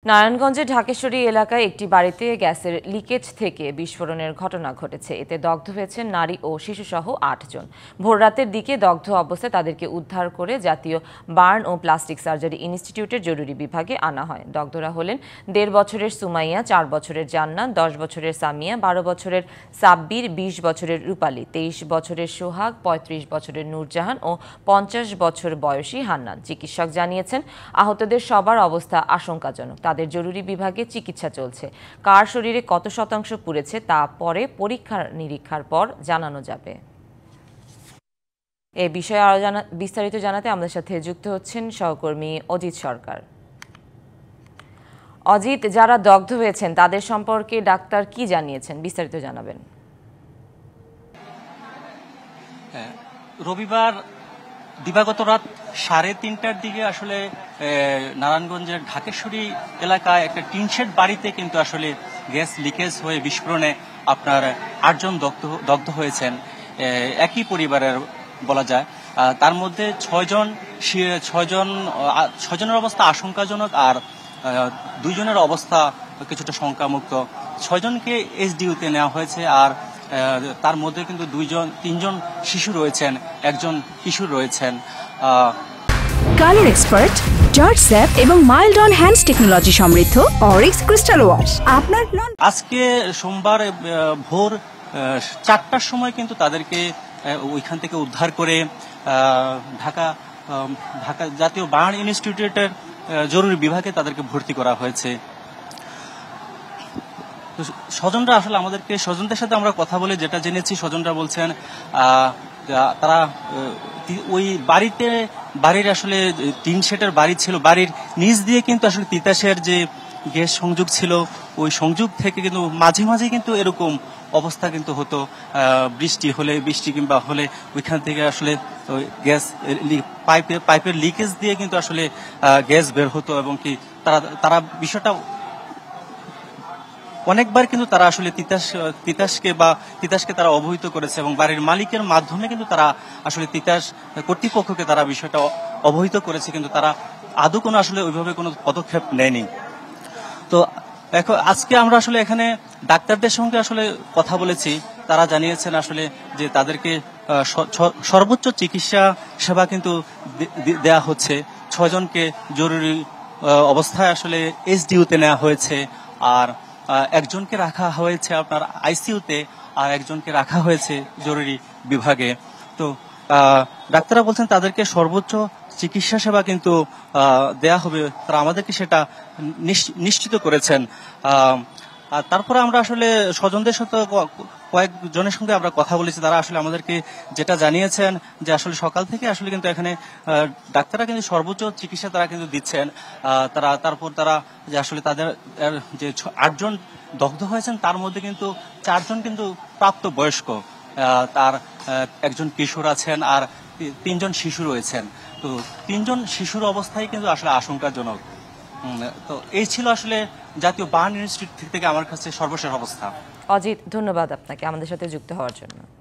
নারায়ণগঞ্জের ঢাকেশ্বরী এলাকায় একটি বাড়িতে গ্যাসের লিকেজ থেকে বিস্ফোরণের ঘটনা ঘটেছে। এতে দগ্ধ হয়েছেন নারী ও শিশুসহ ৮ জন। ভোররাতের দিকে দগ্ধ অবস্থায় তাদেরকে উদ্ধার করে জাতীয় বার্ন ও প্লাস্টিক সার্জারি ইনস্টিটিউটের জরুরি বিভাগে আনা হয়। দগ্ধরা হলেন ১.৫ বছরের সুমাইয়া, ৪ বছরের জান্নাত, ১০ বছরের সামিয়া, ১২ বছরের সাব্বির, ২০ বছরের রূপালী, ২৩ বছরের সোহাগ, ৩৫ বছরের নূরজাহান ও ৫০ বছর বয়সী হান্নান। চিকিৎসক জানিয়েছেন আহতদের সবার অবস্থা আশঙ্কাজনক। তাদের জরুরি বিভাগে চিকিৎসা চলছে। কার শরীরে কত শতাংশ পুড়েছে তা পরে পরীক্ষা নিরীক্ষার পর জানানো যাবে। এ বিষয়ে আরো বিস্তারিত জানাতে আমাদের সাথে যুক্ত হচ্ছেন সহকর্মী অজিত সরকার। অজিত, যারা দগ্ধ হয়েছেন তাদের সম্পর্কে ডাক্তার কি জানিয়েছেন, বিস্তারিত জানাবেন। রবিবার দিবাগত রাত ৩:৩০টার দিকে আসলে নারায়ণগঞ্জের ঢাকেশ্বরী এলাকায় একটা টিনশেড বাড়িতে কিন্তু আসলে গ্যাস লিকেজ হয়ে বিস্ফোরণে আপনার ৮ জন দগ্ধ হয়েছেন। একই পরিবারের বলা যায়। তার মধ্যে ৬ জনের অবস্থা আশঙ্কাজনক, আর ২ জনের অবস্থা কিছুটা শঙ্কামুক্ত। ৬ জনকে এসডিইউতে নেওয়া হয়েছে, আর তার মধ্যে কিন্তু ৩জন শিশু রয়েছেন, ১ জন কিশোর রয়েছেন। কালার এক্সপার্ট, জর্জ স্যাপ এবং মাইল্ড অন হ্যান্ডস টেকনোলজি সমৃদ্ধ অরিক্স ক্রিস্টাল ওয়াশ আপনার আজকে সোমবার ভোর ৪টার সময় কিন্তু তাদেরকে ওইখান থেকে উদ্ধার করে ঢাকা জাতীয় বার্ন ইনস্টিটিউটের জরুরি বিভাগে তাদেরকে ভর্তি করা হয়েছে। স্বজনরা আসলে স্বজনদের সাথে আমরা কথা বলে যেটা জেনেছি, স্বজনরা বলছেন তারা ওই বাড়ির আসলে টিন শেডের বাড়ি ছিল, বাড়ির নিচ দিয়ে কিন্তু আসলে তিতাসের যে গ্যাস সংযোগ ছিল, ওই সংযোগ থেকে কিন্তু মাঝে মাঝে কিন্তু এরকম অবস্থা কিন্তু হতো। বৃষ্টি কিংবা হলে ওইখান থেকে আসলে গ্যাস পাইপের লিকেজ দিয়ে কিন্তু আসলে গ্যাস বের হতো, এবং কি তারা বিষয়টা অনেকবার কিন্তু তারা আসলে তিতাসকে তারা অবহিত করেছে, এবং বাড়ির মালিকের মাধ্যমে কিন্তু তারা আসলে তিতাস কর্তৃপক্ষকে তারা বিষয়টা অবহিত করেছে, কিন্তু তারা আদৌ কোনো আসলে ওইভাবে কোনো পদক্ষেপ নেয়নি। তো এখন আজকে আমরা আসলে এখানে ডাক্তারদের সঙ্গে আসলে কথা বলেছি। তারা জানিয়েছেন আসলে যে তাদেরকে সর্বোচ্চ চিকিৎসা সেবা কিন্তু দেয়া হচ্ছে। ৬ জনকে জরুরি অবস্থায় আসলে এসডিইউতে নেওয়া হয়েছে, আর ১ জনকে রাখা হয়েছে আপনার আইসিইউতে, আর ১ জনকে রাখা হয়েছে জরুরি বিভাগে। তো ডাক্তাররা বলছেন তাদেরকে সর্বোচ্চ চিকিৎসা সেবা কিন্তু দেয়া হবে, তারা আমাদেরকে সেটা নিশ্চিত করেছেন। আর তারপরে আমরা আসলে স্বজনদের সাথে কয়েকজনের সঙ্গে আমরা কথা বলেছি। তারা আসলে আমাদেরকে যেটা জানিয়েছেন যে আসলে সকাল থেকে আসলে কিন্তু এখানে ডাক্তাররা কিন্তু সর্বোচ্চ চিকিৎসা তারা কিন্তু দিচ্ছেন। তারপর তারা যে আসলে তাদের যে ৮ জন দগ্ধ হয়েছেন তার মধ্যে কিন্তু ৪ জন কিন্তু প্রাপ্ত বয়স্ক, তার ১ জন কিশোর আছেন, আর ৩ জন শিশু রয়েছেন। তো ৩ জন শিশুর অবস্থায় কিন্তু আসলে আশঙ্কাজনক। তো এই ছিল আসলে জাতীয় বার্ন ইনস্টিটিউট থেকে আমার কাছে সর্বশেষ অবস্থা। অজিত, ধন্যবাদ আপনাকে আমাদের সাথে যুক্ত হওয়ার জন্য।